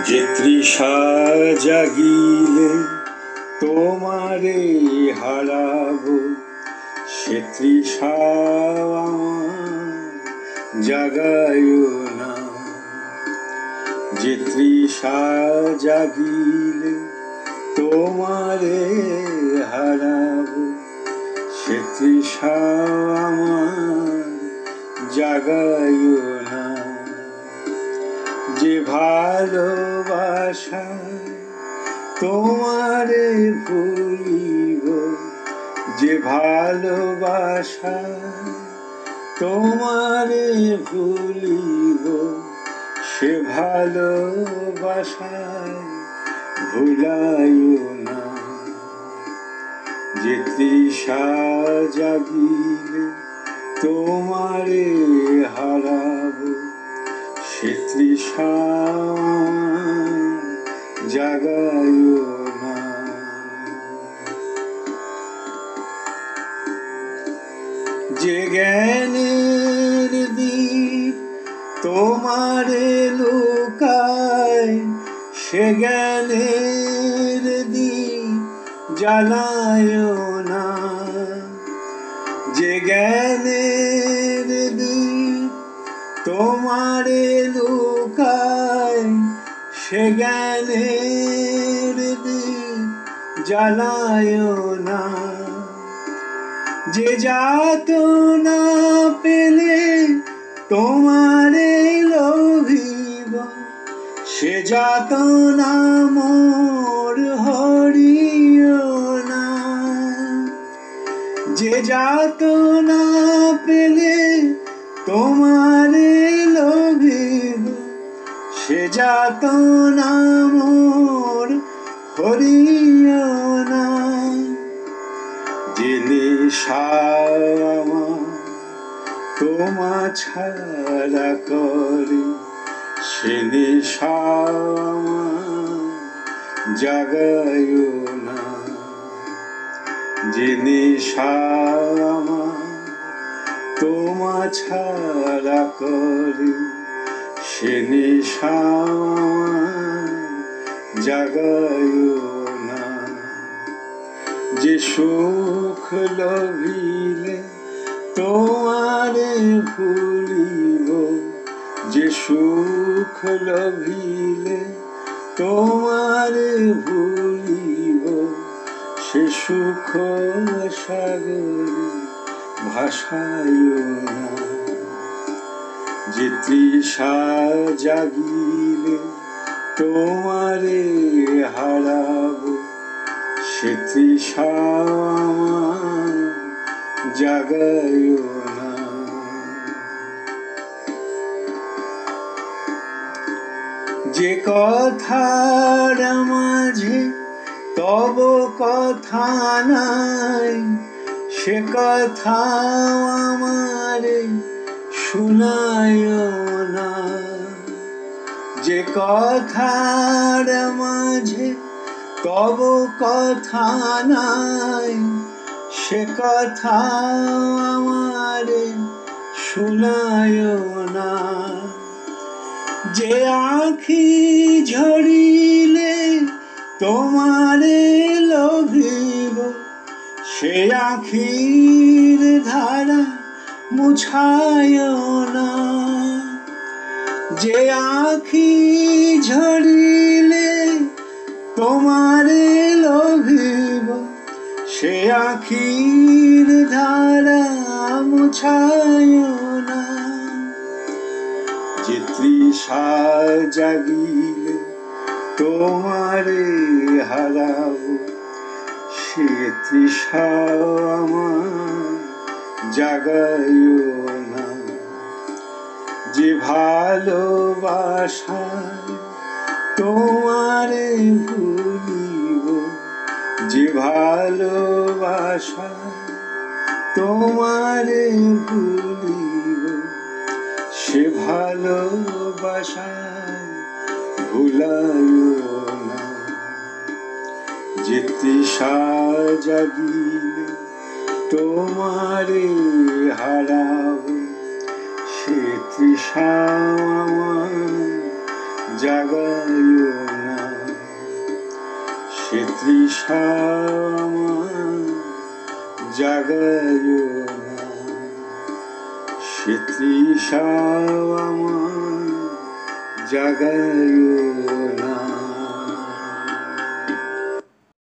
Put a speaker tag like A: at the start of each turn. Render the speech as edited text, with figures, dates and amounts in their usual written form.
A: যে তৃষা জাগিলে তোমারে হারাবো, সে তৃষা আমার জাগায়ো না। যে তৃষা জাগিলে তোমারে হারাবো, সে তৃষা আমার জাগায়ো না। যে ভালোবাসা তোমারে ভুলিব, যে ভালোবাসা তোমারে ভুলিব, সে ভালোবাসায় ভুলাইও না। যে তৃষা জাগিলে তোমারে হারাবো, সে তৃষা জাগায়ো না। যে জ্ঞানের দীপ তোমারে লুকায়, সে জ্ঞানের দীপ জ্বালায়ো না। যে জ্ঞানের দীপ তোমারে লুকায়, সে জ্ঞানের দীপ জ্বালায়ো না। যে যাতনা পেলে তোমারে লোভিব, সে যাতনা মোর হরিও না। যে যাতনা পেলে তোমারে লোভিব, সে যাতনা মোর হরিও না। যে নেশা আমার তোমা ছাড়া করে, সে নেশা আমার জাগায়ো না। যে নেশা আমার তোমা ছাড়া করে, সে নেশা আমার জাগায়ো না। যে সুখ লভিলে তোমারে ভুলিব, যে সুখ লভিলে তোমারে ভুলিব, সে সুখ সাগরে ভাসায়ো না। যে তৃষা জাগিলে তোমারে হারাবো, সে তৃষা আমার জাগায়ো না। যে কথার মাঝে তব কথা নাই, সে কথা আমারে শুনায়ো না। যে কথার মাঝে তব কথা নাই, সে কথা আমারে শুনায়ো না। যে আঁখি ঝরিলে তোমারে লোভিব, সে আঁখির ধারা মুছায়ো না। যে আঁখি ঝরিলে তোমারে লোভিব, সে আঁখির ধারা মুছায়ো না। যে তৃষা জাগিলে তোমারে হারাবো, সে তৃষা আমার জাগায়ো না। যে ভালোবাসায় তোমারে ভুলিব, যে ভালোবাসায় তোমারে ভুলিব, সে ভালোবাসায় ভুলায়ো না। যে তৃষা জাগিলে তোমারে হারাবো, সে তৃষা আমার জাগায়ো সে তৃষা আমার জাগায় না, সে তৃষা আমার জাগায়